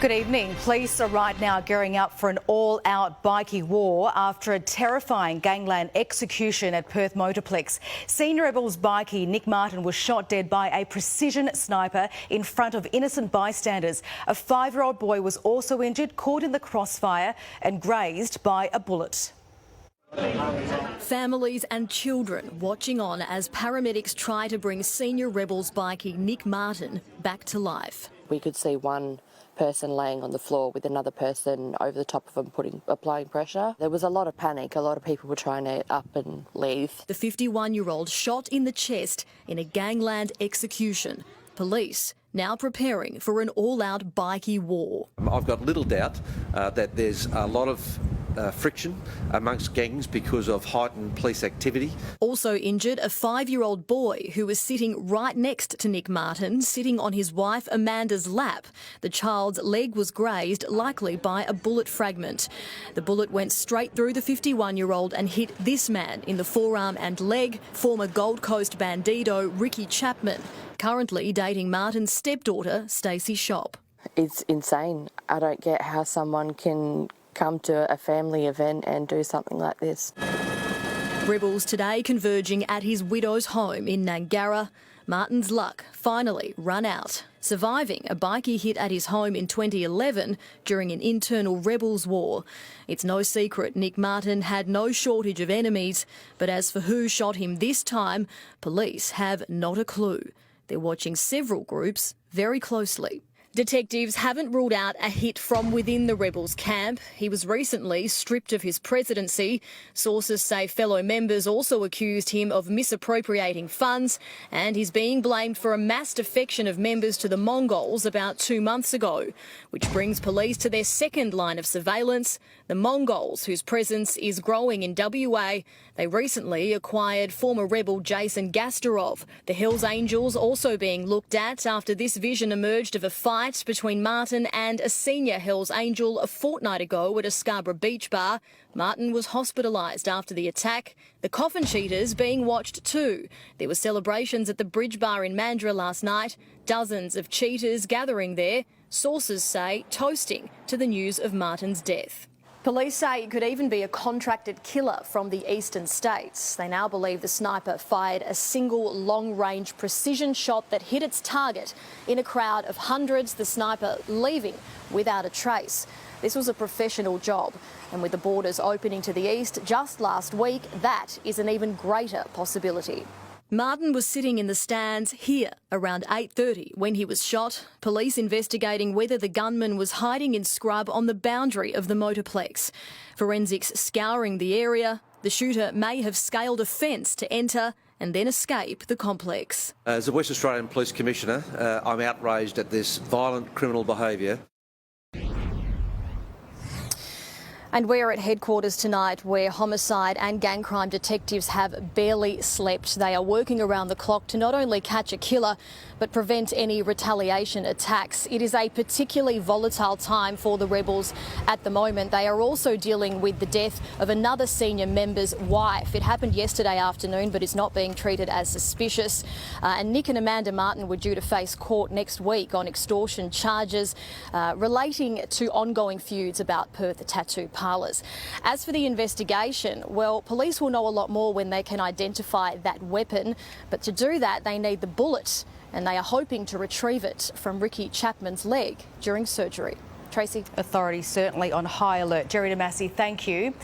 Good evening. Police are right now gearing up for an all-out bikie war after a terrifying gangland execution at Perth Motorplex. Senior Rebels bikie Nick Martin was shot dead by a precision sniper in front of innocent bystanders. A 5-year-old boy was also injured, caught in the crossfire and grazed by a bullet. Families and children watching on as paramedics try to bring Senior Rebels bikie Nick Martin back to life. We could see one person laying on the floor with another person over the top of him applying pressure. There was a lot of panic. A lot of people were trying to up and leave. The 51-year-old shot in the chest in a gangland execution. Police now preparing for an all-out bikie war. I've got little doubt that there's a lot of friction amongst gangs because of heightened police activity. Also injured, a 5-year-old boy who was sitting right next to Nick Martin, sitting on his wife Amanda's lap. The child's leg was grazed, likely by a bullet fragment. The bullet went straight through the 51-year-old and hit this man in the forearm and leg, former Gold Coast Bandido Ricky Chapman, currently dating Martin's stepdaughter Stacey Shop. It's insane. I don't get how someone can come to a family event and do something like this. Rebels today converging at his widow's home in Gnangara. Martin's luck finally run out, surviving a bikie hit at his home in 2011 during an internal Rebels war. It's no secret Nick Martin had no shortage of enemies, but as for who shot him this time, police have not a clue. They're watching several groups very closely. Detectives haven't ruled out a hit from within the Rebels camp. He was recently stripped of his presidency. Sources say fellow members also accused him of misappropriating funds, and he's being blamed for a mass defection of members to the Mongols about 2 months ago, which brings police to their second line of surveillance, the Mongols, whose presence is growing in WA. They recently acquired former rebel Jason Gastarov. The Hells Angels also being looked at after this vision emerged of a fight between Martin and a senior Hells Angel a fortnight ago at a Scarborough beach bar. Martin was hospitalised after the attack. The Coffin Cheaters being watched too. There were celebrations at the Bridge Bar in Mandurah last night. Dozens of cheaters gathering there. Sources say toasting to the news of Martin's death. Police say it could even be a contracted killer from the eastern states. They now believe the sniper fired a single long-range precision shot that hit its target in a crowd of hundreds, the sniper leaving without a trace. This was a professional job, and with the borders opening to the east just last week, that is an even greater possibility. Martin was sitting in the stands here around 8:30 when he was shot. Police investigating whether the gunman was hiding in scrub on the boundary of the Motorplex. Forensics scouring the area. The shooter may have scaled a fence to enter and then escape the complex. As a West Australian Police Commissioner, I'm outraged at this violent criminal behaviour. And we're at headquarters tonight where homicide and gang crime detectives have barely slept. They are working around the clock to not only catch a killer but prevent any retaliation attacks. It is a particularly volatile time for the Rebels at the moment. They are also dealing with the death of another senior member's wife. It happened yesterday afternoon but is not being treated as suspicious. And Nick and Amanda Martin were due to face court next week on extortion charges relating to ongoing feuds about Perth tattoo parlours. As for the investigation, well, police will know a lot more when they can identify that weapon, but to do that they need the bullet, and they are hoping to retrieve it from Ricky Chapman's leg during surgery. Tracy? Authorities certainly on high alert. Jerry Damassi, thank you.